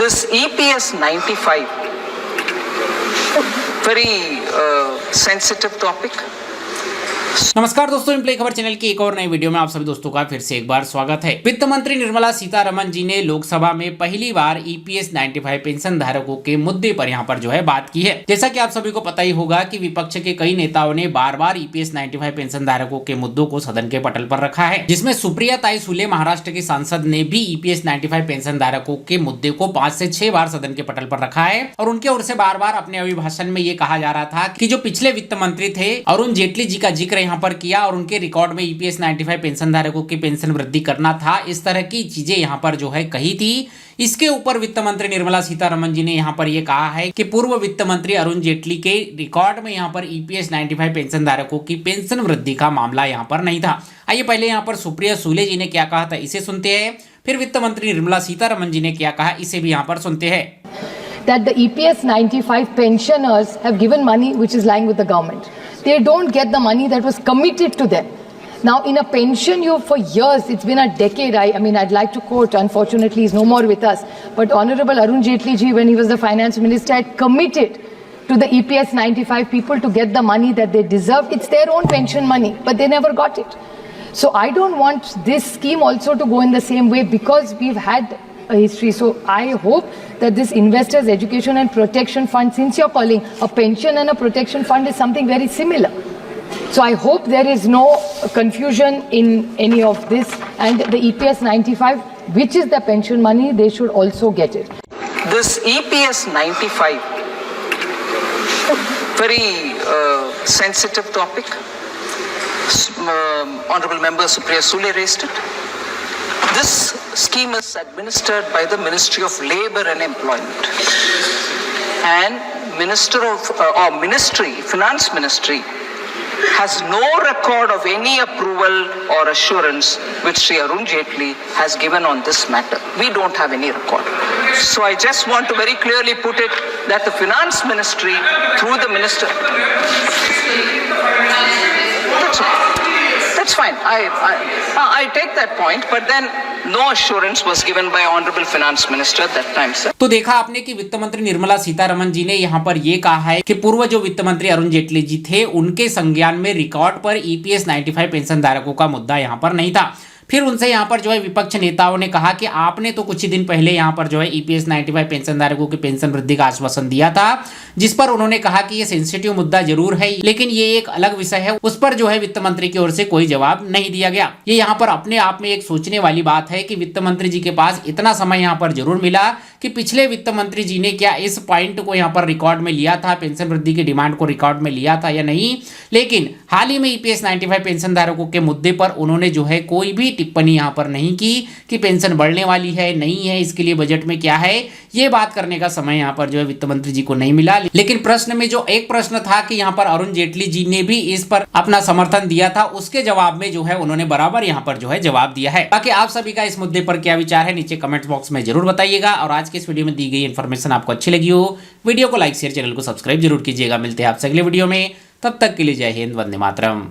This EPS 95, very sensitive topic. नमस्कार दोस्तों, इन play खबर चैनल की एक और नई वीडियो में आप सभी दोस्तों का फिर से एक बार स्वागत है। वित्त मंत्री निर्मला सीतारमण जी ने लोकसभा में पहली बार ईपीएस 95 पेंशन धारकों के मुद्दे पर यहां पर जो है बात की है। जैसा कि आप सभी को पता ही होगा कि विपक्ष के कई नेताओं ने बार बार ईपीएस 95 पेंशन धारकों के मुद्दों को सदन के पटल पर रखा है, जिसमें सुप्रिया ताई सुले महाराष्ट्र की सांसद ने भी ईपीएस 95 पेंशन धारकों के मुद्दे को 5 से 6 बार सदन के पटल पर रखा है। और उनके ओर से बार बार अपने अभिभाषण में ये कहा जा रहा था कि जो पिछले वित्त मंत्री थे अरुण जेटली जी का जिक्र यहाँ पर किया और उनके रिकॉर्ड में ईपीएस 95 पेंशन धारकों की पेंशन वृद्धि करना था, इस तरह की चीजें यहाँ पर जो है कही थी। इसके ऊपर वित्त मंत्री निर्मला सीतारमण जी ने यहाँ पर यह कहा है कि पूर्व वित्त मंत्री अरुण जेटली के रिकॉर्ड में यहाँ पर ईपीएस 95 पेंशन धारकों की पेंशन वृद्धि का मामला यहाँ पर नहीं था। आइए पहले यहाँ पर सुप्रिया सुले जी ने क्या कहा था इसे सुनते हैं, फिर वित्त मंत्री निर्मला सीतारमण जी ने क्या कहा इसे भी यहाँ पर सुनते हैं। That the EPS 95 pensioners have given money which is lying with the government. They don't get the money that was committed to them. Now in a pension, for years, it's been a decade, I mean I'd like to quote, unfortunately he's no more with us, but Honorable Arun Jetli ji, when he was the finance minister, had committed to the EPS 95 people to get the money that they deserve. It's their own pension money, but they never got it. So I don't want this scheme also to go in the same way because we've had a history. So I hope that this Investors Education and Protection Fund, since you're calling a pension and a protection fund is something very similar. So I hope there is no confusion in any of this, and the EPS 95, which is the pension money, they should also get it. This EPS 95, very sensitive topic. Honorable Member Supriya Sule raised it. This scheme is administered by the Ministry of Labour and Employment, and Finance Ministry has no record of any approval or assurance which Sri Arun Jetli has given on this matter. We don't have any record. So I just want to very clearly put it that the Finance Ministry through the Minister... That's fine. I take that point, but then no assurance was given by Honorable Finance Minister at that time, sir. तो देखा आपने कि वित्त मंत्री निर्मला सीतारमण जी ने यहाँ पर ये कहा है कि पूर्व जो वित्त मंत्री अरुण जेटली जी थे उनके संज्ञान में रिकॉर्ड पर ईपीएस 95 पेंशन धारकों का मुद्दा यहाँ पर नहीं था। फिर उनसे यहाँ पर जो है विपक्ष नेताओं ने कहा कि आपने तो कुछ ही दिन पहले यहाँ पर जो है ईपीएस 95 पेंशन धारकों की पेंशन वृद्धि का आश्वासन दिया था, जिस पर उन्होंने कहा कि ये सेंसिटिव मुद्दा जरूर है लेकिन ये एक अलग विषय है, उस पर जो है वित्त मंत्री की ओर से कोई जवाब नहीं दिया गया। ये यहाँ पर अपने आप में एक सोचने वाली बात है कि वित्त मंत्री जी के पास इतना समय यहाँ पर जरूर मिला कि पिछले वित्त मंत्री जी ने क्या इस पॉइंट को यहाँ पर रिकॉर्ड में लिया था, पेंशन वृद्धि की डिमांड को रिकॉर्ड में लिया था या नहीं। लेकिन हाल ही में ईपीएस 95 पेंशन धारकों के मुद्दे पर उन्होंने जो है कोई भी टिप्पणी यहाँ पर नहीं की कि पेंशन बढ़ने वाली है नहीं है, इसके लिए बजट में क्या है, ये बात करने का समय यहाँ पर जो है वित्त मंत्री जी को नहीं मिला। लेकिन प्रश्न में जो एक प्रश्न था कि यहाँ पर अरुण जेटली जी ने भी इस पर अपना समर्थन दिया था, उसके जवाब में जो है उन्होंने बराबर यहाँ पर जो है जवाब दिया है। बाकी आप सभी का इस मुद्दे पर क्या विचार है नीचे कमेंट बॉक्स में जरूर बताइएगा। और आज के इस वीडियो में दी गई इन्फॉर्मेशन आपको अच्छी लगी हो, वीडियो को लाइक शेयर, चैनल को सब्सक्राइब जरूर कीजिएगा। मिलते हैं आपसे अगले वीडियो में, तब तक के लिए जय हिंद, वंदे मातरम।